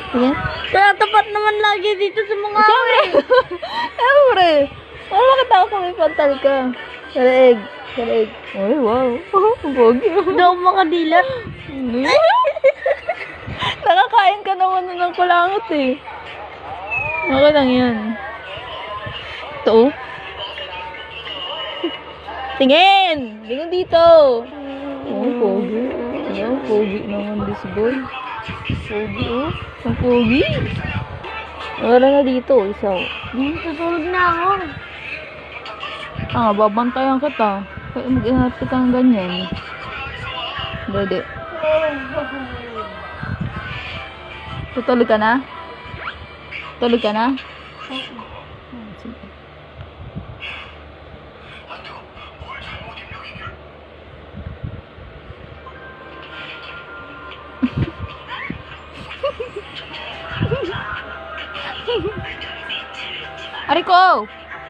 Sige. Kaya tapat naman lagi dito sa mga Siyempre. Siyempre. Ano bakit ako kami pantal ka? Saraig. Saraig. Ay, wow. Ang pogi. Hindi ako makadilat. Nakakain ka naman ng kulangot eh. Okay lang yan. Ito oh. Tingin! Tingin dito! Oh, pogi. Ayan, pogi naman this boy. Pogi oh. Ang pogi. Wala na dito, isa oh. Tutulog na ako. Babantayan kita. Kaya mag-ingat kitang ganyan. Dede. Tutulog ka na? Tulog ka na? Sige. Ariko!